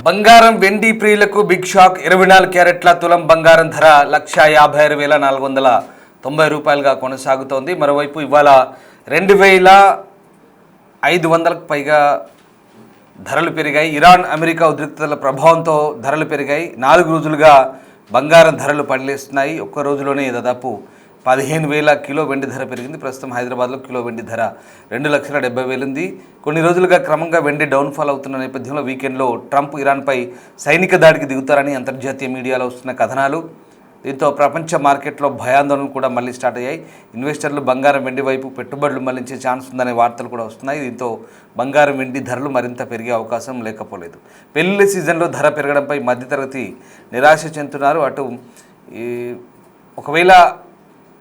బంగారం వెండి ప్రియులకు బిగ్ షాక్. 24 క్యారెట్ల తులం బంగారం ధర 156,490 రూపాయలుగా కొనసాగుతోంది. మరోవైపు ఇవాళ 2,500కు పైగా ధరలు పెరిగాయి. ఇరాన్ అమెరికా ఉద్రిక్తతల ప్రభావంతో ధరలు పెరిగాయి. 4 రోజులుగా బంగారం ధరలు పడిలేస్తున్నాయి. ఒక్క రోజులోనే దాదాపు 15,000 కిలో వెండి ధర పెరిగింది. ప్రస్తుతం హైదరాబాద్లో కిలో వెండి ధర 2,70,000 ఉంది. కొన్ని రోజులుగా క్రమంగా వెండి డౌన్ఫాల్ అవుతున్న నేపథ్యంలో వీకెండ్లో ట్రంప్ ఇరాన్పై సైనిక దాడికి దిగుతారని అంతర్జాతీయ మీడియాలో వస్తున్న కథనాలు. దీంతో ప్రపంచ మార్కెట్లో భయాందోళనలు కూడా మళ్ళీ స్టార్ట్ అయ్యాయి. ఇన్వెస్టర్లు బంగారం వెండి వైపు పెట్టుబడులు మళ్లించే ఛాన్స్ ఉందనే వార్తలు కూడా వస్తున్నాయి. దీంతో బంగారం వెండి ధరలు మరింత పెరిగే అవకాశం లేకపోలేదు. పెళ్లి సీజన్లో ధర పెరగడంపై మధ్యతరగతి నిరాశ చెందుతున్నారు. అటు ఒకవేళ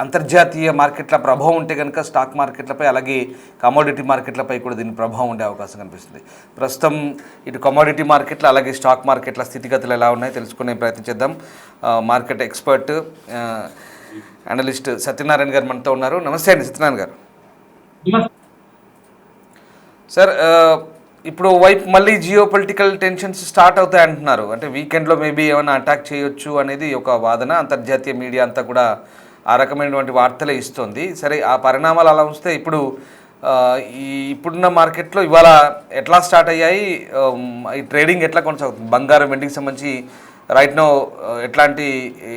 అంతర్జాతీయ మార్కెట్ల ప్రభావం ఉంటే కనుక స్టాక్ మార్కెట్లపై అలాగే కమోడిటీ మార్కెట్లపై కూడా దీని ప్రభావం ఉండే అవకాశం కనిపిస్తుంది. ప్రస్తుతం ఇటు కమోడిటీ మార్కెట్లు అలాగే స్టాక్ మార్కెట్ల స్థితిగతులు ఎలా ఉన్నాయో తెలుసుకునే ప్రయత్నం చేద్దాం. మార్కెట్ ఎక్స్పర్ట్ అనలిస్ట్ సత్యనారాయణ గారు మనతో ఉన్నారు. నమస్తే అండి సత్యనారాయణ గారు. సార్, ఇప్పుడు వైపు మళ్ళీ జియో పొలిటికల్ టెన్షన్స్ స్టార్ట్ అవుతాయి అంటున్నారు. అంటే వీకెండ్లో మేబీ ఏమైనా అటాక్ చేయొచ్చు అనేది ఒక వాదన. అంతర్జాతీయ మీడియా అంతా కూడా ఆ రకమైనటువంటి వార్తలే ఇస్తుంది. సరే, ఆ పరిణామాలు అలా ఉంచితే ఇప్పుడు ఇప్పుడున్న మార్కెట్లో ఇవాళ ఎట్లా స్టార్ట్ అయ్యాయి, ఈ ట్రేడింగ్ ఎట్లా కొనసాగుతుంది, బంగారం వెండికి సంబంధించి రైట్ నో ఎట్లాంటి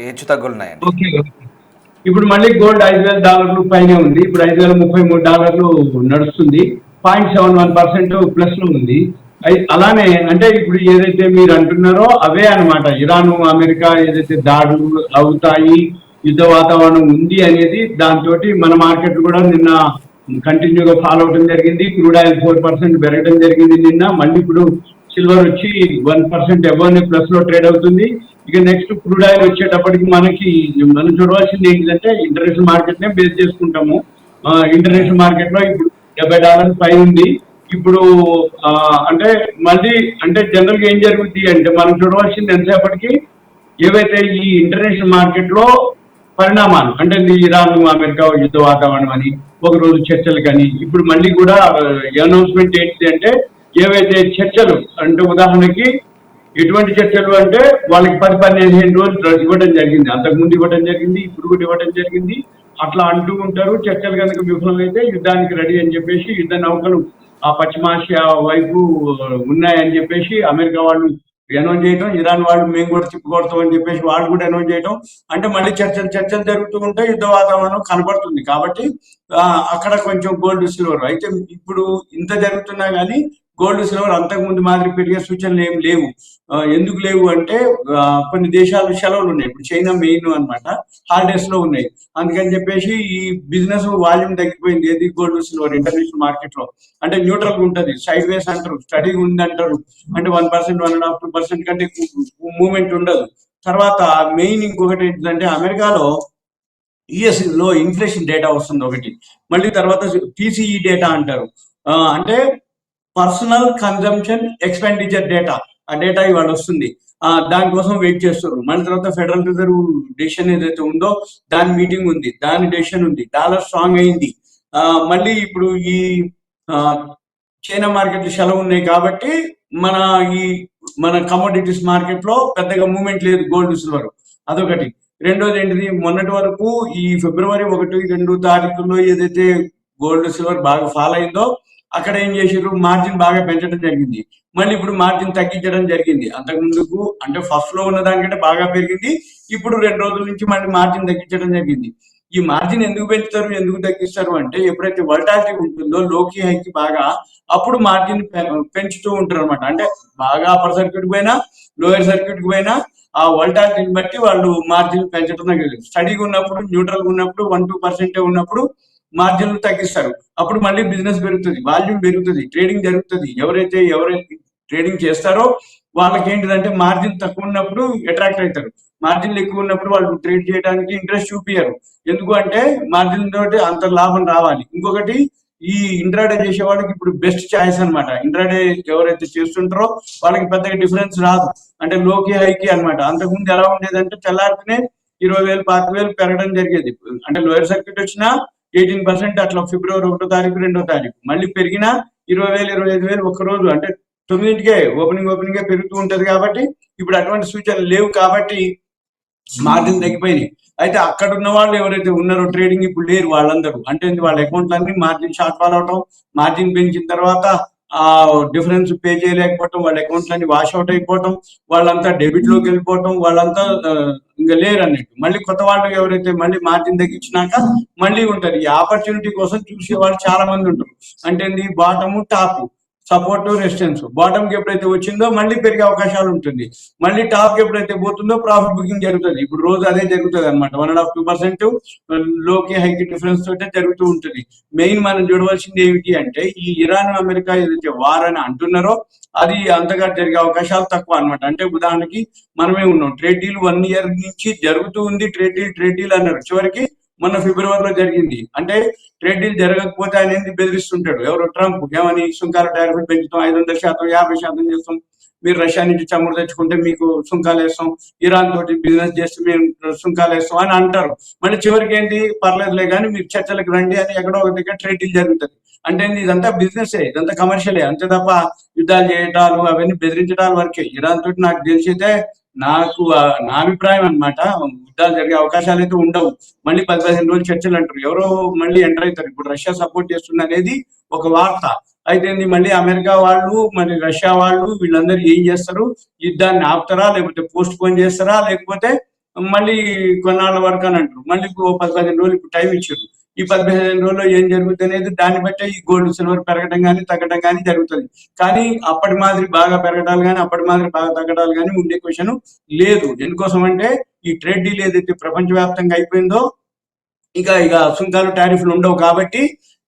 హెచ్చు తగ్గులు ఉన్నాయండి? ఇప్పుడు మళ్ళీ గోల్డ్ $5,000 పైనే ఉంది. ఇప్పుడు $5,033 నడుస్తుంది. 0.71% ప్లస్ లో ఉంది. అలానే అంటే ఇప్పుడు ఏదైతే మీరు అంటున్నారో అవే అనమాట. ఇరాన్ అమెరికా ఏదైతే దాడులు అవుతాయి, యుద్ధ వాతావరణం ఉంది అనేది దాంతో మన మార్కెట్ కూడా నిన్న కంటిన్యూగా ఫాలో అవడం జరిగింది. క్రూడ్ ఆయిల్ 4% పెరగడం జరిగింది నిన్న. మళ్ళీ ఇప్పుడు సిల్వర్ వచ్చి 1% అబోవ్ ప్లస్ లో ట్రేడ్ అవుతుంది. ఇక నెక్స్ట్ క్రూడ్ ఆయిల్ వచ్చేటప్పటికి మనం చూడవలసింది ఏంటంటే ఇంటర్నేషనల్ మార్కెట్ నే బేస్ చేసుకుంటాము. ఇంటర్నేషనల్ మార్కెట్ లో ఇప్పుడు $70 పై ఉంది. ఇప్పుడు అంటే మళ్ళీ అంటే జనరల్ గా ఏం జరుగుతుంది అంటే మనం చూడవలసింది ఎంతసేపటికి ఏవైతే ఈ ఇంటర్నేషనల్ మార్కెట్ లో పరిణామాలు అంటే ఇరాన్ అమెరికా యుద్ధ వాతావరణం అని ఒకరోజు చర్చలు కానీ ఇప్పుడు మళ్ళీ కూడా అనౌన్స్మెంట్ ఏంటి అంటే ఏవైతే చర్చలు అంటే ఉదాహరణకి ఎటువంటి చర్చలు అంటే వాళ్ళకి 10-15 రోజులు ఇవ్వడం జరిగింది. అంతకుముందు ఇవ్వడం జరిగింది, ఇప్పుడు కూడా ఇవ్వడం జరిగింది. అట్లా అంటూ ఉంటారు. చర్చలు కనుక విఫలమైతే యుద్ధానికి రెడీ అని చెప్పేసి యుద్ధ నౌకలు ఆ పశ్చిమాసియా వైపు ఉన్నాయని చెప్పేసి అమెరికా వాళ్ళు అనౌన్స్ చేయటం, ఇరాన్ వాళ్ళు మేము కూడా తిప్పుకొడతాం అని చెప్పేసి వాళ్ళు కూడా అనౌన్స్ చేయటం. అంటే మళ్ళీ చర్చలు జరుగుతూ ఉంటే యుద్ధ వాతావరణం కనబడుతుంది. కాబట్టి అక్కడ కొంచెం గోల్డ్ సిల్వర్ అయితే ఇప్పుడు ఇంత జరుగుతున్నా కానీ గోల్డ్ సిల్వర్ అంతకుముందు మాదిరి పెరిగే సూచనలు ఏం లేవు. ఎందుకు లేవు అంటే కొన్ని దేశాలు సెలవులు ఉన్నాయి. ఇప్పుడు చైనా మెయిన్ అనమాట, హాలిడేస్ లో ఉన్నాయి. అందుకని చెప్పేసి ఈ బిజినెస్ వాల్యూమ్ తగ్గిపోయింది. ఏది గోల్డ్ సిల్వర్ ఇంటర్నేషనల్ మార్కెట్ లో అంటే న్యూట్రల్ ఉంటుంది. సైడ్ వేస్ అంటారు, స్టడీ ఉంది అంటారు. అంటే 1%, 1.5-2% కంటే మూవ్మెంట్ ఉండదు. తర్వాత మెయిన్ ఇంకొకటి ఏంటంటే అమెరికాలో యుఎస్ లో ఇన్ఫ్లేషన్ డేటా వస్తుంది ఒకటి. మళ్ళీ తర్వాత PCE డేటా అంటారు. అంటే పర్సనల్ కన్జంప్షన్ ఎక్స్పెండిచర్ డేటా. ఆ డేటా ఇవాళ వస్తుంది. దానికోసం వెయిట్ చేస్తున్నారు. మళ్ళీ తర్వాత ఫెడరల్ రిజర్వ్ డెసిషన్ ఏదైతే ఉందో దాని మీటింగ్ ఉంది, దాని డెసిషన్ ఉంది. డాలర్ స్ట్రాంగ్ అయింది. మళ్ళీ ఇప్పుడు ఈ చైనా మార్కెట్లు సెలవు ఉన్నాయి కాబట్టి మన కమోడిటీస్ మార్కెట్ లో పెద్దగా మూవ్మెంట్ లేదు గోల్డ్ సిల్వర్. అదొకటి. రెండోది ఏంటిది, మొన్నటి వరకు ఈ ఫిబ్రవరి 1-2 తారీఖుల్లో ఏదైతే గోల్డ్ సిల్వర్ బాగా ఫాల్ అయిందో అక్కడ ఏం చేసారు, మార్జిన్ బాగా పెంచడం జరిగింది. మళ్ళీ ఇప్పుడు మార్జిన్ తగ్గించడం జరిగింది. అంతకు ముందుకు అంటే ఫస్ట్ లో ఉన్న దానికంటే బాగా పెరిగింది. ఇప్పుడు 2 రోజుల నుంచి మళ్ళీ మార్జిన్ తగ్గించడం జరిగింది. ఈ మార్జిన్ ఎందుకు పెంచుతారు, ఎందుకు తగ్గిస్తారు అంటే ఎప్పుడైతే వల్టాలిటీ ఉంటుందో లోకి హైకి బాగా అప్పుడు మార్జిన్ పెంచుతూ ఉంటారు అనమాట. అంటే బాగా అప్పర్ సర్క్యూట్ పోయినా లోయర్ సర్క్యూట్ పోయినా ఆ వల్టాలిటీని బట్టి వాళ్ళు మార్జిన్ పెంచడం జరిగింది. స్టడీగా ఉన్నప్పుడు, న్యూట్రల్ గా ఉన్నప్పుడు 1-2% ఉన్నప్పుడు మార్జిన్లు తగ్గిస్తారు. అప్పుడు మళ్ళీ బిజినెస్ పెరుగుతుంది, వాల్యూమ్ పెరుగుతుంది, ట్రేడింగ్ జరుగుతుంది. ఎవరైతే ట్రేడింగ్ చేస్తారో వాళ్ళకి ఏంటిదంటే మార్జిన్ తక్కువ ఉన్నప్పుడు అట్రాక్ట్ అవుతారు. మార్జిన్లు ఎక్కువ ఉన్నప్పుడు వాళ్ళు ట్రేడ్ చేయడానికి ఇంట్రెస్ట్ చూపించారు. ఎందుకు అంటే మార్జిన్ తోటి అంత లాభం రావాలి. ఇంకొకటి ఈ ఇంట్రాడే చేసే వాళ్ళకి ఇప్పుడు బెస్ట్ ఛాయిస్ అనమాట. ఇంట్రాడే ఎవరైతే చేస్తుంటారో వాళ్ళకి పెద్దగా డిఫరెన్స్ రాదు. అంటే లోకి హైకి అనమాట. అంతకుముందు ఎలా ఉండేదంటే తెల్లారితేనే 20,000, 25,000 పెరగడం జరిగేది. అంటే లోయర్ సర్క్యూట్ వచ్చినా 18% అట్లా ఫిబ్రవరి 1వ తారీఖు 2వ తారీఖు మళ్ళీ పెరిగినా 20,000, 25,000 ఒక్క రోజు అంటే 9కే ఓపెనింగ్ పెరుగుతూ ఉంటది కాబట్టి ఇప్పుడు అటువంటి సూచనలు లేవు కాబట్టి మార్జిన్ తగ్గిపోయినాయి. అయితే అక్కడ ఉన్న వాళ్ళు ఎవరైతే ఉన్నారో ట్రేడింగ్ ఇప్పుడు లేరు వాళ్ళందరూ. అంటే వాళ్ళ అకౌంట్లన్నీ మార్జిన్ షార్ట్ ఫాల్ అవటం, మార్జిన్ పెంచిన తర్వాత ఆ డిఫరెన్స్ పే చేయలేకపోవటం, వాళ్ళ అకౌంట్లన్నీ వాష్ అవుట్ అయిపోవటం, వాళ్ళంతా డెబిట్ లోకి వెళ్ళిపోవటం, వాళ్ళంతా ఇంకా లేరు అన్నట్టు. మళ్ళీ కొత్త వాళ్ళు ఎవరైతే మళ్ళీ మార్జిన్ తగ్గించినాక మళ్ళీ ఉంటారు. ఈ ఆపర్చునిటీ కోసం చూసే వాళ్ళు చాలా మంది ఉంటారు. అంటే bottom top, support resistance. Bottom కి ఎప్పుడైతే వచ్చిందో మళ్ళీ పెరిగే అవకాశాలు ఉంటుంది, మళ్ళీ టాప్ కి ఎప్పుడైతే పోతుందో ప్రాఫిట్ బుకింగ్ జరుగుతుంది. ఇప్పుడు రోజు అదే జరుగుతుంది అనమాట. 1.5-2% లోకి హైకి డిఫరెన్స్ తోటే జరుగుతూ ఉంటుంది. మెయిన్ మనం చూడవలసింది ఏమిటి అంటే ఈ ఇరాన్ అమెరికా ఏదైతే వార్ అని అంటున్నారో అది అంతగా జరిగే అవకాశాలు తక్కువ అనమాట. అంటే ఉదాహరణకి మనమే ఉన్నాం, ట్రేడ్ డీల్ 1 year నుంచి జరుగుతూ ఉంది. ట్రేడ్ డీల్ అన్నారు, చివరికి మొన్న ఫిబ్రవరిలో జరిగింది. అంటే ట్రేడ్ డీల్ జరగకపోతే ఆయన బెదిరిస్తుంటాడు ఎవరు, ట్రంప్. ఏమని, సుంకాల టారిఫ్ పెంచుతాం, 500%, 50% చేస్తాం, మీరు రష్యా నుంచి చమురు తెచ్చుకుంటే మీకు సుంకాలు వేస్తాం, ఇరాన్ తోటి బిజినెస్ చేస్తే మేము సుంకాలు వేస్తాం అని అంటారు. మళ్ళీ చివరికి ఏంటి, పర్లేదులే కానీ మీరు చర్చలకు రండి అని ఎక్కడో ఒక దగ్గర ట్రేడ్ డీల్ జరుగుతుంది. అంటే ఇదంతా బిజినెస్, ఇదంతా కమర్షియలే, అంతే తప్ప యుద్ధాలు చేయటాలు అవన్నీ బెదిరించడాల వరకే. ఇరాన్ తోటి నాకు తెలిసితే నాకు నా అభిప్రాయం అనమాట, యుద్ధాలు జరిగే అవకాశాలు అయితే ఉండవు. మళ్ళీ 10-15 రోజులు చర్చలు అంటారు, ఎవరో మళ్ళీ ఎంటర్ అవుతారు. ఇప్పుడు రష్యా సపోర్ట్ చేస్తుంది అనేది ఒక వార్త అయితే మళ్ళీ అమెరికా వాళ్ళు మరి రష్యా వాళ్ళు వీళ్ళందరూ ఏం చేస్తారు, యుద్ధాన్ని ఆపుతారా, లేకపోతే పోస్ట్ పోన్ చేస్తారా, లేకపోతే మళ్ళీ కొన్నాళ్ళ వరకు అని అంటారు. మళ్ళీ 10-15 రోజులు ఇప్పుడు టైం ఇచ్చారు. ఈ 10-15 రోజుల్లో ఏం జరుగుతుంది అనేది దాన్ని బట్టే ఈ గోల్డ్ సిల్వర్ పెరగడం కానీ తగ్గడం కానీ జరుగుతుంది. కానీ అప్పటి మాదిరి బాగా పెరగడాలు కానీ అప్పటి మాదిరి బాగా తగ్గడాలు కానీ ఉండే క్వశ్చన్ లేదు. ఎందుకోసం అంటే ఈ ట్రేడ్ డీల్ ఏదైతే ప్రపంచవ్యాప్తంగా అయిపోయిందో ఇక సుంకాలు టారిఫ్లు ఉండవు కాబట్టి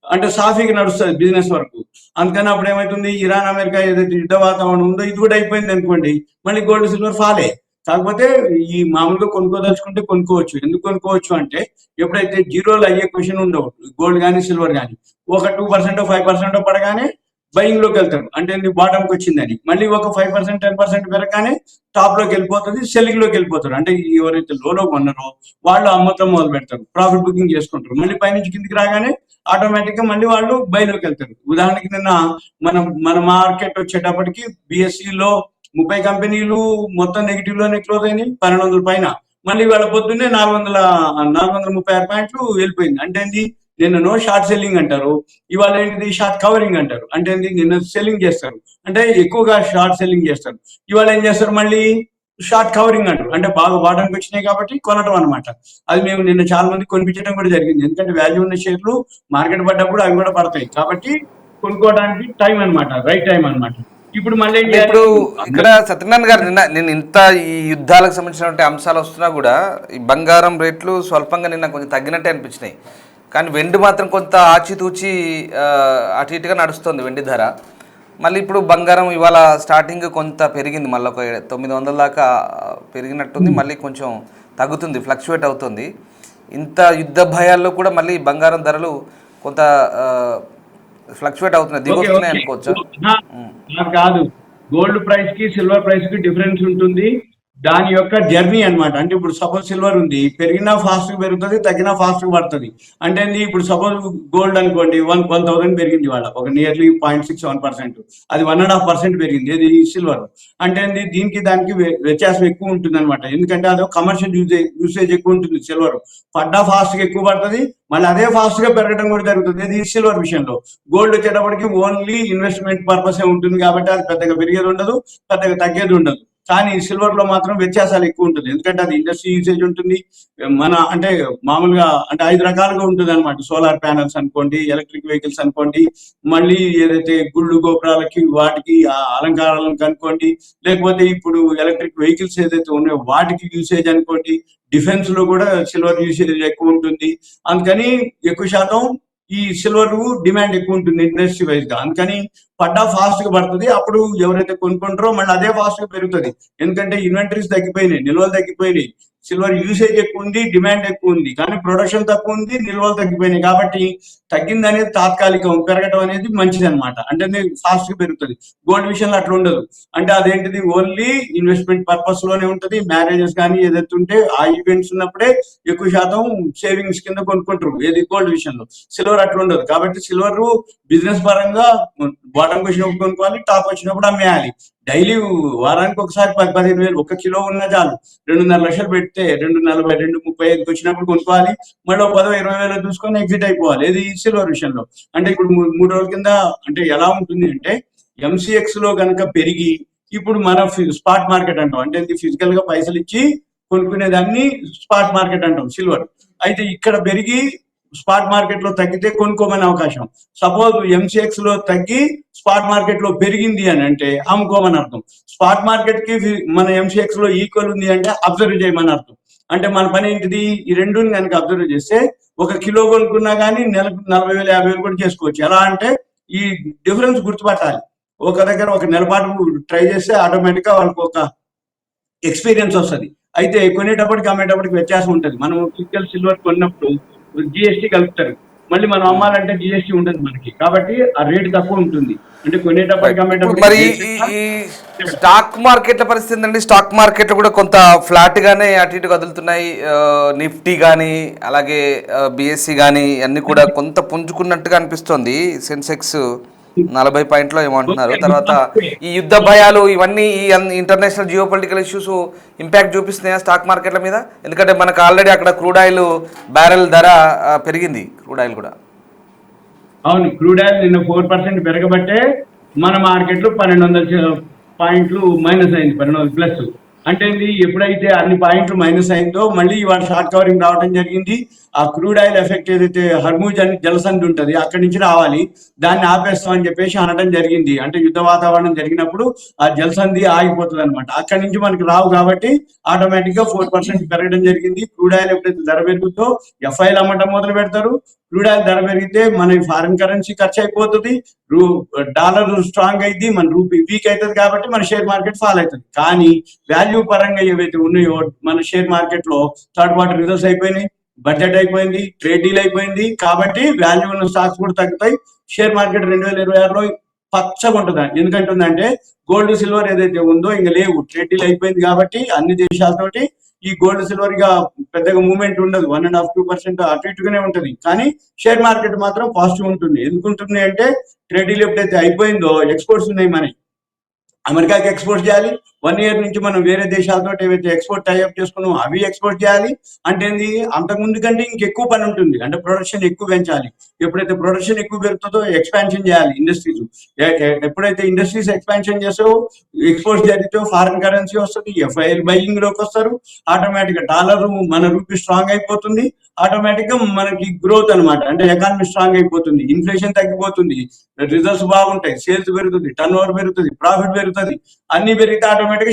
అంటే సాఫీగా నడుస్తుంది బిజినెస్ వరకు. అందుకని అప్పుడు ఏమైతుంది, ఇరాన్ అమెరికా ఏదైతే యుద్ధ వాతావరణం ఉందో ఇది కూడా అయిపోయింది అనుకోండి, మళ్ళీ గోల్డ్ సిల్వర్ ఫాలే. కాకపోతే ఈ మామూలుగా కొనుక్కోదలుచుకుంటే కొనుక్కోవచ్చు. ఎందుకు కొనుక్కోవచ్చు అంటే ఎప్పుడైతే జీరోలు అయ్యే క్వశ్చన్ ఉండవు, గోల్డ్ కానీ సిల్వర్ కానీ, ఒక 2% 5% పడగానే బయింగ్ లోకి వెళ్తారు. అంటే బాటంకి వచ్చిందని మళ్ళీ ఒక 5% 10% పెరగానే టాప్ లోకి వెళ్ళిపోతుంది, సెల్లింగ్ లోకి వెళ్ళిపోతారు. అంటే ఎవరైతే లోలో కొన్నారో వాళ్ళు అమ్మతం మొదలు పెడతారు, ప్రాఫిట్ బుకింగ్ చేసుకుంటారు. మళ్ళీ పైనుంచి కిందికి రాగానే ఆటోమేటిక్ గా మళ్ళీ వాళ్ళు బైలోకి వెళ్తారు. ఉదాహరణకి నిన్న మన మార్కెట్ వచ్చేటప్పటికి బిఎస్సిలో 30 కంపెనీలు మొత్తం నెగిటివ్ లోనే క్లోజ్ అయినాయి, 1200 పైన. మళ్ళీ వాళ్ళ పొద్దున్నే 436 పాయింట్లు వెళ్ళిపోయింది. అంటే నిన్న షార్ట్ సెల్లింగ్ అంటారు, ఇవాళ ఏంటిది షార్ట్ కవరింగ్ అంటారు. అంటే నిన్న సెల్లింగ్ చేస్తారు, అంటే ఎక్కువగా షార్ట్ సెల్లింగ్ చేస్తారు. ఇవాళ ఏం చేస్తారు, మళ్ళీ షార్ట్ కవరింగ్ అంటారు. అంటే బాగా వాడడానికి వచ్చినాయి కాబట్టి కొనటం అనమాట. అది మేము నిన్న చాలా మంది కొనిపించడం కూడా జరిగింది. ఎందుకంటే వాల్యూ ఉన్న షేర్లు మార్కెట్ పడ్డప్పుడు అవి కూడా పడతాయి కాబట్టి కొనుక్కోవడానికి టైం అనమాట, రైట్ టైం అనమాట. ఇప్పుడు మళ్ళీ ఇప్పుడు ఇక్కడ సత్యనారాయణ గారు నేను ఇంత ఈ యుద్ధాలకు సంబంధించినటువంటి అంశాలు వస్తున్నా కూడా ఈ బంగారం రేట్లు స్వల్పంగా నిన్న కొంచెం తగ్గినట్టే అనిపించినాయి. కానీ వెండి మాత్రం కొంత ఆచితూచి అటు ఇటుగా నడుస్తుంది వెండి ధర. మళ్ళీ ఇప్పుడు బంగారం ఇవాళ స్టార్టింగ్ కొంత పెరిగింది, మళ్ళీ ఒక 900 దాకా పెరిగినట్టుంది, మళ్ళీ కొంచెం తగ్గుతుంది, ఫ్లక్చువేట్ అవుతుంది. ఇంత యుద్ధ భయాల్లో కూడా మళ్ళీ బంగారం ధరలు కొంత ఫ్లక్చువేట్ అవుతున్నాయి, దిగొస్తున్నాయి అనుకోవచ్చా? కాదు, గోల్డ్ ప్రైస్ కి సిల్వర్ ప్రైస్ కి డిఫరెన్స్ ఉంటుంది, దాని యొక్క జర్నీ అనమాట. అంటే ఇప్పుడు సపోజ్ సిల్వర్ ఉంది, పెరిగినా ఫాస్ట్ పెరుగుతుంది, తగ్గినా ఫాస్ట్ పడుతుంది. అంటే ఇప్పుడు సపోజ్ గోల్డ్ అనుకోండి 1000 పెరిగింది వాళ్ళ, ఒక నియర్లీ 0.67%, అది 1.5% పెరిగింది ఇది సిల్వర్. అంటే దీనికి దానికి వ్యత్యాసం ఎక్కువ ఉంటుంది అనమాట. ఎందుకంటే అదో కమర్షియల్ యూసేజ్ ఎక్కువ ఉంటుంది సిల్వర్, పడ్డా ఫాస్ట్ గా ఎక్కువ పడుతుంది, మళ్ళీ అదే ఫాస్ట్ గా పెరగడం కూడా జరుగుతుంది ఇది సిల్వర్ విషయంలో. గోల్డ్ వచ్చేటప్పటికి ఓన్లీ ఇన్వెస్ట్మెంట్ పర్పస్ ఉంటుంది కాబట్టి అది పెద్దగా పెరిగేది ఉండదు, పెద్దగా తగ్గేది ఉండదు. కానీ సిల్వర్ లో మాత్రం వ్యత్యాసాలు ఎక్కువ ఉంటుంది, ఎందుకంటే అది ఇండస్ట్రీ యూసేజ్ ఉంటుంది. అంటే మామూలుగా అంటే 5 రకాలుగా ఉంటుంది అనమాట. సోలార్ ప్యానల్స్ అనుకోండి, ఎలక్ట్రిక్ వెహికల్స్ అనుకోండి, మళ్ళీ ఏదైతే గుళ్ళు గోపురాలకి వాటికి అలంకారాలకు అనుకోండి, లేకపోతే ఇప్పుడు ఎలక్ట్రిక్ వెహికల్స్ ఏదైతే ఉన్నాయో వాటికి యూసేజ్ అనుకోండి, డిఫెన్స్ లో కూడా సిల్వర్ యూసేజ్ ఎక్కువ ఉంటుంది. అందుకని ఎక్కువ శాతం ఈ సిల్వర్ డిమాండ్ ఎక్కువ ఉంటుంది ఇండస్ట్రీ వైజ్ గా. అందుకని పడ్డా ఫాస్ట్ గా పడుతుంది, అప్పుడు ఎవరైతే కొనుక్కుంటారో మళ్ళీ అదే ఫాస్ట్ గా పెరుగుతుంది. ఎందుకంటే ఇన్వెంటరీస్ తగ్గిపోయినాయి, నిల్వలు తగ్గిపోయినాయి, సిల్వర్ యూసేజ్ ఎక్కువ ఉంది, డిమాండ్ ఎక్కువ ఉంది, కానీ ప్రొడక్షన్ తక్కువ ఉంది, నిల్వలు తగ్గిపోయినాయి. కాబట్టి తగ్గింది అనేది తాత్కాలికం, పెరగడం అనేది మంచిది అనమాట. అంటే ఫాస్ట్ గా పెరుగుతుంది. గోల్డ్ విషయంలో అట్లా ఉండదు, అంటే అదేంటిది ఓన్లీ ఇన్వెస్ట్మెంట్ పర్పస్ లోనే ఉంటుంది. మ్యారేజెస్ కానీ ఏదైతే ఉంటే ఆ ఈవెంట్స్ ఉన్నప్పుడే ఎక్కువ శాతం సేవింగ్స్ కింద కొనుక్కుంటారు ఏది గోల్డ్ విషయంలో. సిల్వర్ అట్లా ఉండదు కాబట్టి సిల్వర్ బిజినెస్ పరంగా బాటంకి వచ్చినప్పుడు కొనుక్కోవాలి, టాప్ వచ్చినప్పుడు అమ్మేయాలి. డైలీ వారానికి ఒకసారి 10-15 వేలు ఒక కిలో ఉన్న చాలు. 2.5 లక్షలు పెడితే 2.40, 2.35 వచ్చినప్పుడు కొనుక్కోవాలి. మళ్ళీ 10-20 వేలు చూసుకొని ఎగ్జిట్ అయిపోవాలి. ఇది సిల్వర్ విషయంలో. అంటే ఇప్పుడు 3 రోజుల కింద అంటే ఎలా ఉంటుంది అంటే ఎంసీఎక్స్ లో కనుక పెరిగి ఇప్పుడు మన స్పాట్ మార్కెట్ అంటాం. అంటే ఫిజికల్ గా పైసలు ఇచ్చి కొనుక్కునేదాన్ని స్పాట్ మార్కెట్ అంటాం సిల్వర్. అయితే ఇక్కడ పెరిగి స్పాట్ మార్కెట్ లో తగ్గితే కొనుక్కోమనే అవకాశం. సపోజ్ ఎంసీఎక్స్ లో తగ్గి స్పాట్ మార్కెట్ లో పెరిగింది అని అంటే అమ్ముకోమని అర్థం. స్పాట్ మార్కెట్ కి మన ఎంసీఎక్స్ లో ఈక్వల్ ఉంది అంటే అబ్జర్వ్ చేయమని అర్థం. అంటే మన పని ఏంటిది, ఈ రెండుని కనుక అబ్జర్వ్ చేస్తే ఒక కిలో కొనుక్కున్నా కానీ నెలకు 40,000 50,000 కూడా చేసుకోవచ్చు. ఎలా అంటే ఈ డిఫరెన్స్ గుర్తుపట్టాలి. ఒక దగ్గర ఒక నెలపాటు ట్రై చేస్తే ఆటోమేటిక్ గా వాళ్ళకి ఒక ఎక్స్పీరియన్స్ వస్తుంది. అయితే కొనేటప్పటికి అమ్మేటప్పటికి వ్యత్యాసం ఉంటుంది. మనం ఫిజికల్ సిల్వర్ కొన్నప్పుడు జిఎస్టీ కలుపుతారు, మళ్ళీ మనం అమ్మాలంటే జిఎస్టీ ఉంటుంది మనకి, కాబట్టి ఆ రేటు తక్కువ ఉంటుంది. అంటే కొనేటప్పటికి మరి అమ్మేటప్పటికి ఈ స్టాక్ మార్కెట్ల పరిస్థితి ఏంటండి? స్టాక్ మార్కెట్లు కూడా కొంత ఫ్లాట్ గానే అటు ఇటు కదులుతున్నాయి. నిఫ్టీ కానీ అలాగే బిఎస్సి కానీ అన్ని కూడా కొంత పుంజుకున్నట్టుగా అనిపిస్తోంది. సెన్సెక్స్ 40 పాయింట్లో ఏమో అంటున్నారు. తర్వాత ఈ యుద్ధ భయాలు ఇవన్నీ ఈ international geopolitical issues impact చూపిస్తున్నాయా స్టాక్ మార్కెట్ల మీద? ఎందుకంటే మనకు ఆల్రెడీ అక్కడ క్రూడ్ ఆయిల్ బ్యారెల్ ధర పెరిగింది. క్రూడ్ ఆయిల్ కూడా అవును, క్రూడ్ ఆయిల్ నిన్న 4% పెరగబట్టే మన మార్కెట్లో 1200 పాయింట్లు మైనస్ అయింది, 1200 ప్లస్. అంటే ఇది ఎప్పుడైతే అన్ని పాయింట్లు మైనస్ అయిందో మళ్ళీ ఇవాళ షార్ట్ కవరింగ్ రావడం జరిగింది. ఆ క్రూడ్ ఆయిల్ ఎఫెక్ట్ ఏదైతే హర్మూజ్ అని జలసంధి ఉంటుంది అక్కడి నుంచి రావాలి, దాన్ని ఆపేస్తామని చెప్పేసి అనడం జరిగింది. అంటే యుద్ధ వాతావరణం జరిగినప్పుడు ఆ జలసంధి ఆగిపోతుంది అనమాట. అక్కడి నుంచి మనకి రావు కాబట్టి ఆటోమేటిక్ గా 4% పెరగడం జరిగింది. క్రూడ్ ఆయిల్ ఎప్పుడైతే ధర పెరుగుతో ఎఫ్ఐలు అమ్మటం మొదలు పెడతారు. క్రూడ్ ఆయిల్ ధర పెరిగితే మన ఫారిన్ కరెన్సీ ఖర్చు అయిపోతుంది, డాలర్ స్ట్రాంగ్ అయింది, మన రూపీ వీక్ అవుతుంది, కాబట్టి మన షేర్ మార్కెట్ ఫాల్ అవుతుంది. కానీ వాల్యూ పరంగా ఏవైతే ఉన్నాయో మన షేర్ మార్కెట్ లో థర్డ్ క్వార్టర్ రిజల్ట్స్ అయిపోయినాయి, బడ్జెట్ అయిపోయింది, ట్రేడ్ డీల్ అయిపోయింది, కాబట్టి వాల్యూ ఉన్న స్టాక్స్ కూడా తగ్గుతాయి. షేర్ మార్కెట్ 2026లో పచ్చగా ఉంటుంది. ఎందుకంటుందంటే గోల్డ్ సిల్వర్ ఏదైతే ఉందో ఇంకా లేవు, ట్రేడ్ డీల్ అయిపోయింది కాబట్టి అన్ని దేశాలతోటి ఈ గోల్డ్ సిల్వర్ గా పెద్దగా మూవ్మెంట్ ఉండదు, 1.5-2% అటు ఇటుగానే ఉంటుంది. కానీ షేర్ మార్కెట్ మాత్రం పాజిటివ్ ఉంటుంది. ఎందుకుంటుంది అంటే ట్రేడ్ డీల్ ఎప్పుడైతే అయిపోయిందో ఎక్స్పోర్ట్స్ ఉన్నాయి మనకి, అమెరికాకి ఎక్స్పోర్ట్ చేయాలి. 1 ఇయర్ నుంచి మనం వేరే దేశాలతో ఏవైతే ఎక్స్పోర్ట్ టైఅప్ చేసుకున్నామో అవి ఎక్స్పోర్ట్ చేయాలి. అంటే అంతకుముందు కంటే ఇంకెక్కువ పని ఉంటుంది. అంటే ప్రొడక్షన్ ఎక్కువ పెంచాలి. ఎప్పుడైతే ప్రొడక్షన్ ఎక్కువ పెరుగుతుందో ఎక్స్పాన్షన్ చేయాలి ఇండస్ట్రీస్. ఎప్పుడైతే ఇండస్ట్రీస్ ఎక్స్పాన్షన్ చేస్తావో ఎక్స్పోర్ట్ జరిగితే ఫారిన్ కరెన్సీ వస్తుంది, ఎఫ్ఐఎల్ బయింగ్ లోకి వస్తారు, ఆటోమేటిక్ గా డాలర్ మన రూపీ స్ట్రాంగ్ అయిపోతుంది, ఆటోమేటిక్ గా మనకి గ్రోత్ అనమాట. అంటే ఎకానమీ స్ట్రాంగ్ అయిపోతుంది, ఇన్ఫ్లేషన్ తగ్గిపోతుంది, రిజల్ట్స్ బాగుంటాయి, సేల్స్ పెరుగుతుంది, టర్న్ ఓవర్ పెరుగుతుంది, ప్రాఫిట్ పెరుగుతుంది. అన్ని పెరిగితే ఆటోమేటిక్ గా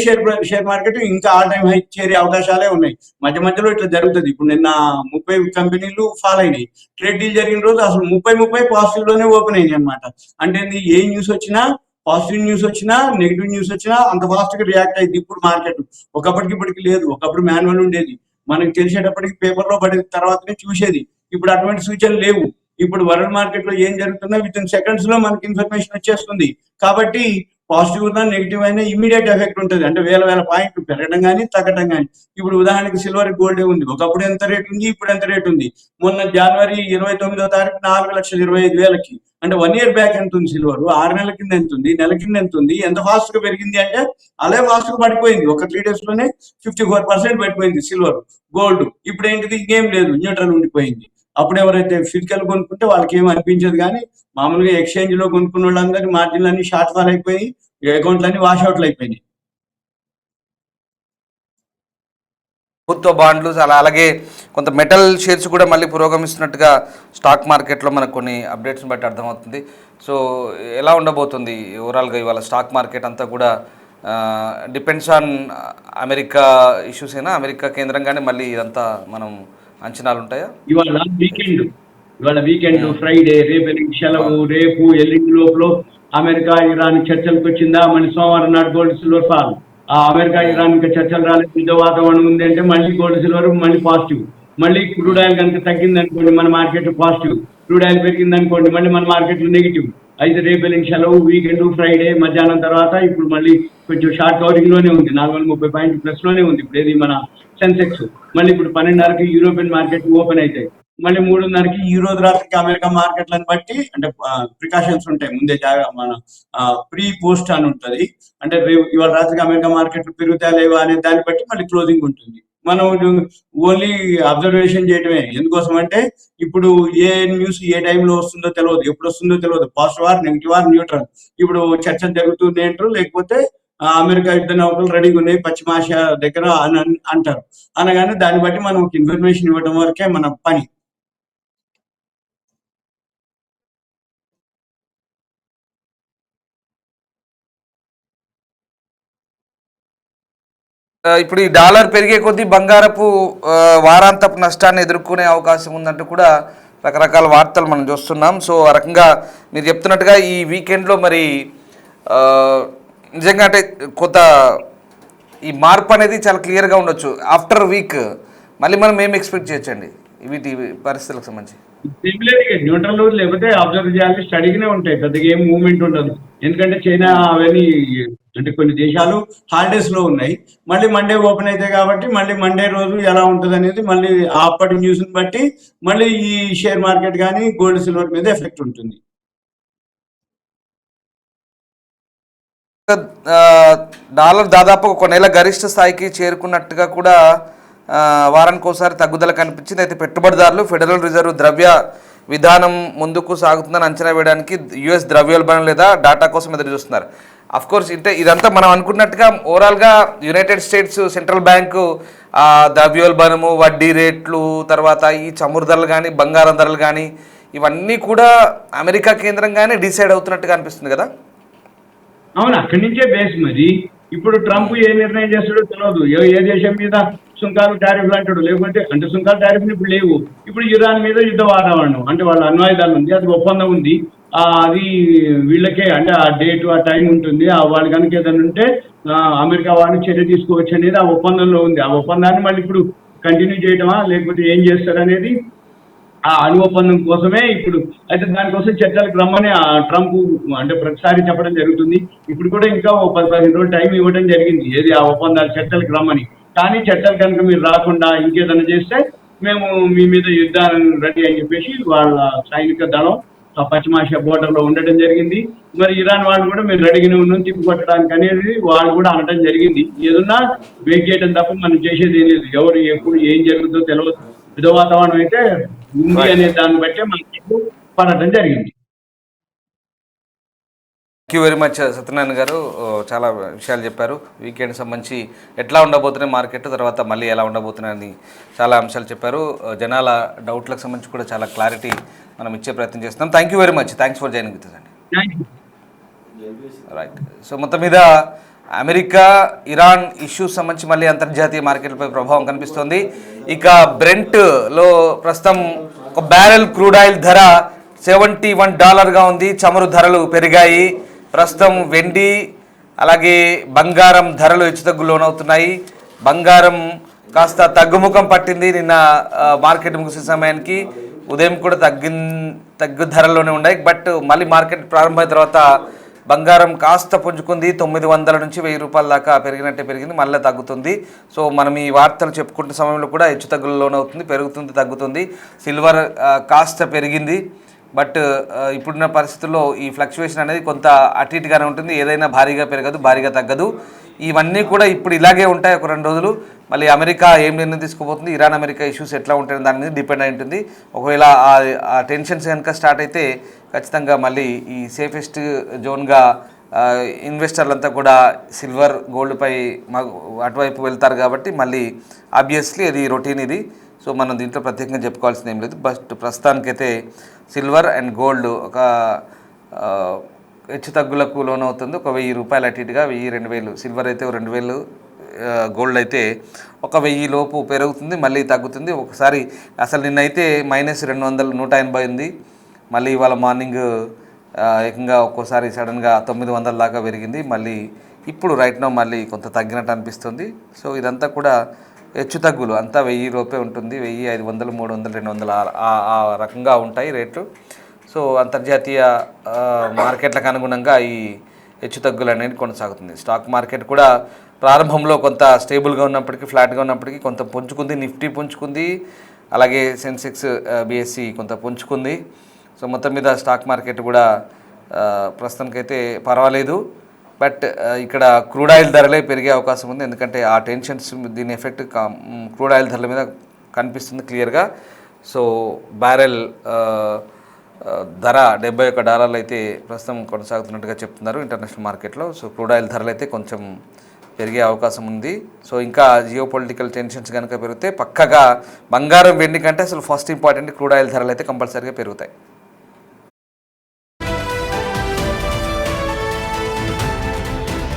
షేర్ మార్కెట్ ఇంకా ఆల్ టైమ్ హై చేరే అవకాశాలే ఉన్నాయి. మధ్య మధ్యలో ఇట్లా జరుగుతుంది. ఇప్పుడు నిన్న 30 కంపెనీలు ఫాల్ అయినాయి. ట్రేడ్ డీల్ జరిగిన రోజు అసలు 30 పాజిటివ్ లోనే ఓపెన్ అయినాయి అనమాట. అంటే ఏ న్యూస్ వచ్చినా, పాజిటివ్ న్యూస్ వచ్చినా నెగిటివ్ న్యూస్ వచ్చినా అంత ఫాస్ట్ గా రియాక్ట్ అయింది ఇప్పుడు మార్కెట్. ఒకప్పటికి ఇప్పటికి లేదు. ఒకప్పుడు మాన్యువల్ ఉండేది, మనకి తెలిసేటప్పటికి పేపర్ లో పడిన తర్వాతనే చూసేది. ఇప్పుడు అటువంటి సూచనలు లేవు. ఇప్పుడు వరల్డ్ మార్కెట్ లో ఏం జరుగుతుందో విత్ ఇన్ సెకండ్స్ లో మనకి ఇన్ఫర్మేషన్ వచ్చేస్తుంది. కాబట్టి పాజిటివ్ ఉన్నా నెగిటివ్ అయినా ఇమీడియట్ ఎఫెక్ట్ ఉంటుంది. అంటే వేల పాయింట్లు పెరగడం కానీ తగ్గడం కానీ. ఇప్పుడు ఉదాహరణకి సిల్వర్ గోల్డ్ ఉంది, ఒకప్పుడు ఎంత రేట్ ఉంది, ఇప్పుడు ఎంత రేట్ ఉంది. మొన్న జనవరి 29వ తారీఖు 4,25,000కి, అంటే 1 ఇయర్ బ్యాక్ ఎంత ఉంది సిల్వర్, 6 నెలల కింద ఎంత ఉంది, నెల కింద ఎంత ఉంది, ఎంత ఫాస్ట్ గా పెరిగింది అంటే అలా ఫాస్ట్ గా పడిపోయింది. ఒక 3 days లోనే 54% పడిపోయింది సిల్వర్. గోల్డ్ ఇప్పుడు ఏంటిది, ఇంకేం లేదు, న్యూట్రల్ ఉండిపోయింది. అప్పుడు ఎవరైతే ఫిజికల్ కొనుక్కుంటే వాళ్ళకి ఏమి అనిపించదు, కానీ మామూలుగా ఎక్స్చేంజ్ లో కొనుక్కున్న వాళ్ళందరి మార్జిన్లు అన్ని షార్ట్ ఫాల్ అయిపోయి అకౌంట్లు అన్ని వాష్అవుట్లు అయిపోయినాయి. ప్రభుత్వ బాండ్లు అలాగే కొంత మెటల్ షేర్స్ కూడా మళ్ళీ పురోగమిస్తున్నట్టుగా స్టాక్ మార్కెట్లో మనకు కొన్ని అప్డేట్స్ని బట్టి అర్థమవుతుంది. సో ఎలా ఉండబోతుంది ఓవరాల్గా ఇవాళ స్టాక్ మార్కెట్ అంతా కూడా? డిపెండ్స్ ఆన్ అమెరికా ఇష్యూస్ అయినా, అమెరికా కేంద్రంగానే మళ్ళీ ఇదంతా మనం అంచనాలు ఉంటాయా? ఇవాళ వీకెండ్ ఫ్రైడే, రేపు సెలవు, రేపు ఎల్లుండి లోపల అమెరికా ఇరాన్ చర్చలకు వచ్చిందా, మళ్ళీ సోమవారం నాడు గోల్డ్ సిల్వర్ ఫాల్. ఆ అమెరికా ఇరాన్ ఇంకా చర్చలు రాలేదు, యుద్ధ వాతావరణం ఉంది అంటే మళ్ళీ గోల్డ్ సిల్వర్ మళ్ళీ పాజిటివ్. మళ్ళీ క్రూడ్ ఆయిల్ కనుక తగ్గింది అనుకోండి మన మార్కెట్ పాజిటివ్, క్రూడ్ ఆయిల్ పెరిగింది అనుకోండి మళ్ళీ మన మార్కెట్ నెగిటివ్. అయితే రేపు ఎల్లుండి సెలవు, వీకెండ్ ఫ్రైడే మధ్యాహ్నం తర్వాత ఇప్పుడు మళ్ళీ కొంచెం షార్ట్ కవరింగ్ లోనే ఉంది, 430 పాయింట్ ప్లస్ లోనే ఉంది ఇప్పుడు ఏది మన సెన్సెక్స్. మళ్ళీ ఇప్పుడు 12:30కి యూరోపియన్ మార్కెట్ ఓపెన్ అవుతాయి. మళ్ళీ 3:30కి ఈ రోజు రాత్రికి అమెరికా మార్కెట్లను బట్టి అంటే ప్రికాషన్స్ ఉంటాయి ముందే మన ప్రీ పోస్ట్ అని ఉంటుంది. అంటే ఇవాళ రాత్రికి అమెరికా మార్కెట్లు పెరుగుతా లేవా అనే దాన్ని బట్టి మళ్ళీ క్లోజింగ్ ఉంటుంది. మనం ఓన్లీ అబ్జర్వేషన్ చేయడమే. ఎందుకోసం అంటే ఇప్పుడు ఏ న్యూస్ ఏ టైంలో వస్తుందో తెలియదు, ఎప్పుడు వస్తుందో తెలియదు, positive or negative or neutral. ఇప్పుడు చర్చలు జరుగుతుంది అంటారు, లేకపోతే అమెరికా యుద్ధ నౌకలు రెడీగా ఉన్నాయి పశ్చిమాసియా దగ్గర అని అంటారు. అనగానే దాన్ని బట్టి మనం ఇన్ఫర్మేషన్ ఇవ్వడం వరకే మన పని. ఇప్పుడు ఈ డాలర్ పెరిగే కొద్దీ బంగారపు వారాంతపు నష్టాన్ని ఎదుర్కొనే అవకాశం ఉందంటూ కూడా రకరకాల వార్తలు మనం చూస్తున్నాం. సో ఆ రకంగా మీరు చెప్తున్నట్టుగా ఈ వీకెండ్లో మరి ఆ, నిజంగా అంటే కొంత ఈ మార్పు అనేది చాలా క్లియర్గా ఉండొచ్చు. ఆఫ్టర్ వీక్ మళ్ళీ మనం ఏం ఎక్స్పెక్ట్ చేయొచ్చండి వీటి పరిస్థితులకు సంబంధించి? న్యూట్రల్ లేకపోతే అబ్జర్వ్ చేయాలి, స్టడీగానే ఉంటాయి, పెద్దగా ఏం మూవ్మెంట్ ఉండదు. ఎందుకంటే చైనా అవన్నీ అంటే కొన్ని దేశాలు హాలిడేస్ లో ఉన్నాయి. మళ్ళీ మండే ఓపెన్ అవుతాయి కాబట్టి మళ్ళీ మండే రోజు ఎలా ఉంటుంది అనేది మళ్ళీ అప్పటి న్యూస్ ని బట్టి మళ్ళీ ఈ షేర్ మార్కెట్ కానీ గోల్డ్ సిల్వర్ మీద ఎఫెక్ట్ ఉంటుంది. ఆ, డాలర్ దాదాపు ఒక నెల గరిష్ట స్థాయికి చేరుకున్నట్టుగా కూడా వారానికి ఒకసారి తగ్గుదల కనిపించింది. అయితే పెట్టుబడిదారులు ఫెడరల్ రిజర్వ్ ద్రవ్య విధానం ముందుకు సాగుతుందని అంచనా వేయడానికి యుఎస్ ద్రవ్యోల్బణం లేదా డాటా కోసం ఎదురు చూస్తున్నారు. కోర్స్ అంటే ఇదంతా మనం అనుకున్నట్టుగా ఓవరాల్గా యునైటెడ్ స్టేట్స్ సెంట్రల్ బ్యాంకు ద్రవ్యోల్బణము, వడ్డీ రేట్లు, తర్వాత ఈ చమురు ధరలు కానీ బంగారం ధరలు కానీ ఇవన్నీ కూడా అమెరికా కేంద్రంగానే డిసైడ్ అవుతున్నట్టుగా అనిపిస్తుంది కదా. అవును, అక్కడి నుంచే బేస్. మరి ఇప్పుడు ట్రంప్ ఏ నిర్ణయం చేస్తాడో తెలియదు. ఏ దేశం మీద సుంకాలు టారిఫ్లు అంటాడు, లేకపోతే అంటే సుంకాలు టారిఫ్లు ఇప్పుడు లేవు. ఇప్పుడు ఇరాన్ మీద యుద్ధ వాతావరణం అంటే వాళ్ళ అణ్వాయుధాలు ఉంది, అది ఒప్పందం ఉంది. అది వీళ్ళకే అంటే ఆ డేట్ ఆ టైం ఉంటుంది. వాళ్ళు కనుక ఏదైనా ఉంటే అమెరికా వాళ్ళు చర్య తీసుకోవచ్చు అనేది ఆ ఒప్పందంలో ఉంది. ఆ ఒప్పందాన్ని మళ్ళీ ఇప్పుడు కంటిన్యూ చేయడమా లేకపోతే ఏం చేస్తారనేది ఆ అణు ఒప్పందం కోసమే ఇప్పుడు. అయితే దానికోసం చర్చలకు రమ్మని ట్రంప్ అంటే ప్రతిసారి చెప్పడం జరుగుతుంది. ఇప్పుడు కూడా ఇంకా ఓ 10-15 రోజులు టైం ఇవ్వడం జరిగింది, ఏది ఆ ఒప్పందాలు చర్చలకు రమ్మని. కానీ చర్చలు కనుక మీరు రాకుండా ఇంకేదైనా చేస్తే మేము మీ మీద యుద్ధాన్ని రెడీ అని చెప్పేసి వాళ్ళ సైనిక దళం పశ్చిమాసియా బోర్డర్ లో ఉండడం జరిగింది. మరి ఇరాన్ వాళ్ళు కూడా మీరు రెడీగానే ఉన్నాం తిప్పికొట్టడానికి అనేది వాళ్ళు కూడా అనడం జరిగింది. ఏదన్నా వెయిట్ చేయడం తప్ప మనం చేసేది ఏం లేదు. ఎవరు ఎప్పుడు ఏం జరుగుతుందో తెలియదు. యుద్ధ వాతావరణం అయితే ఉంది అనే దాన్ని బట్టే మనకు పడటం జరిగింది. Thank you very much Satyanarayana గారు, చాలా విషయాలు చెప్పారు. వీకెండ్ సంబంధించి ఎట్లా ఉండబోతున్నాయి మార్కెట్, తర్వాత మళ్ళీ ఎలా ఉండబోతున్నాయని చాలా అంశాలు చెప్పారు. జనాల డౌట్లకు సంబంధించి కూడా చాలా క్లారిటీ మనం ఇచ్చే ప్రయత్నం చేస్తున్నాం. Thank you very much, thanks for joining with us అండి. రైట్. సో మొత్తం మీద అమెరికా ఇరాన్ ఇష్యూస్ సంబంధించి మళ్ళీ అంతర్జాతీయ మార్కెట్లపై ప్రభావం కనిపిస్తోంది. ఇక బ్రెంట్లో ప్రస్తుతం ఒక బ్యారెల్ క్రూడ్ ఆయిల్ ధర $71 ఉంది. చమురు ధరలు పెరిగాయి. ప్రస్తుతం వెండి అలాగే బంగారం ధరలు హెచ్చుతగ్గులు లోనవుతున్నాయి. బంగారం కాస్త తగ్గుముఖం పట్టింది నిన్న మార్కెట్ ముగిసే సమయానికి. ఉదయం కూడా తగ్గు ధరల్లోనే ఉన్నాయి. బట్ మళ్ళీ మార్కెట్ ప్రారంభమైన తర్వాత బంగారం కాస్త పుంజుకుంది. 900 నుంచి ₹1000 దాకా పెరిగినట్టే పెరిగింది, మళ్ళీ తగ్గుతుంది. సో మనం ఈ వార్తలు చెప్పుకుంటున్న సమయంలో కూడా హెచ్చుతగ్గులు లోనవుతుంది, పెరుగుతుంది, తగ్గుతుంది. సిల్వర్ కాస్త పెరిగింది. బట్ ఇప్పుడున్న పరిస్థితుల్లో ఈ ఫ్లక్చువేషన్ అనేది కొంత అటు ఇటుగానే ఉంటుంది. ఏదైనా భారీగా పెరగదు, భారీగా తగ్గదు. ఇవన్నీ కూడా ఇప్పుడు ఇలాగే ఉంటాయి ఒక 2 రోజులు. మళ్ళీ అమెరికా ఏం నిర్ణయం తీసుకోబోతుంది, ఇరాన్ అమెరికా ఇష్యూస్ ఎట్లా ఉంటాయని దాని మీద డిపెండ్ అయి ఉంటుంది. ఒకవేళ ఆ టెన్షన్స్ కనుక స్టార్ట్ అయితే ఖచ్చితంగా మళ్ళీ ఈ సేఫెస్ట్ జోన్గా ఇన్వెస్టర్లంతా కూడా సిల్వర్ గోల్డ్పై అటువైపు వెళ్తారు. కాబట్టి మళ్ళీ ఆబ్వియస్లీ అది రొటీన్ ఇది. సో మనం దీంట్లో ప్రత్యేకంగా చెప్పుకోవాల్సింది ఏం లేదు. బట్ ప్రస్తుతానికైతే సిల్వర్ అండ్ గోల్డ్ ఒక హెచ్చు తగ్గులకు లోనవుతుంది. ఒక ₹1000 అటు ఇటుగా 1000-2000. సిల్వర్ అయితే 2000, గోల్డ్ అయితే ఒక 1000 లోపు పెరుగుతుంది, మళ్ళీ తగ్గుతుంది. ఒకసారి అసలు నిన్నైతే -200, 180 ఉంది. మళ్ళీ ఇవాళ మార్నింగ్ ఏకంగా ఒక్కోసారి సడన్గా 900 దాకా పెరిగింది. మళ్ళీ ఇప్పుడు రైట్ నో మళ్ళీ కొంత తగ్గినట్టు అనిపిస్తుంది. సో ఇదంతా కూడా హెచ్చు తగ్గులు, అంతా 1000 లోపే ఉంటుంది. 1000, 500, 300, 200 ఆ రకంగా ఉంటాయి రేట్లు. సో అంతర్జాతీయ మార్కెట్లకు అనుగుణంగా ఈ హెచ్చు తగ్గులు అనేది కొనసాగుతుంది. స్టాక్ మార్కెట్ కూడా ప్రారంభంలో కొంత స్టేబుల్గా ఉన్నప్పటికీ, ఫ్లాట్గా ఉన్నప్పటికీ కొంత పుంజుకుంది. నిఫ్టీ పుంజుకుంది, అలాగే సెన్సెక్స్ బిఎస్సి కొంత పుంజుకుంది. సో మొత్తం మీద స్టాక్ మార్కెట్ కూడా ప్రస్తుతానికైతే పర్వాలేదు. బట్ ఇక్కడ క్రూడ్ ఆయిల్ ధరలే పెరిగే అవకాశం ఉంది, ఎందుకంటే ఆ టెన్షన్స్ దీని ఎఫెక్ట్ క్రూడ్ ఆయిల్ ధరల మీద కనిపిస్తుంది క్లియర్గా. సో బ్యారెల్ ధర $71 అయితే ప్రస్తుతం కొనసాగుతున్నట్టుగా చెప్తున్నారు ఇంటర్నేషనల్ మార్కెట్లో. సో క్రూడ్ ఆయిల్ ధరలు అయితే కొంచెం పెరిగే అవకాశం ఉంది. సో ఇంకా జియో పొలిటికల్ టెన్షన్స్ కనుక పెరిగితే పక్కగా బంగారం వెండి కంటే అసలు ఫస్ట్ ఇంపార్టెంట్ క్రూడ్ ఆయిల్ ధరలు అయితే కంపల్సరీగా పెరుగుతాయి.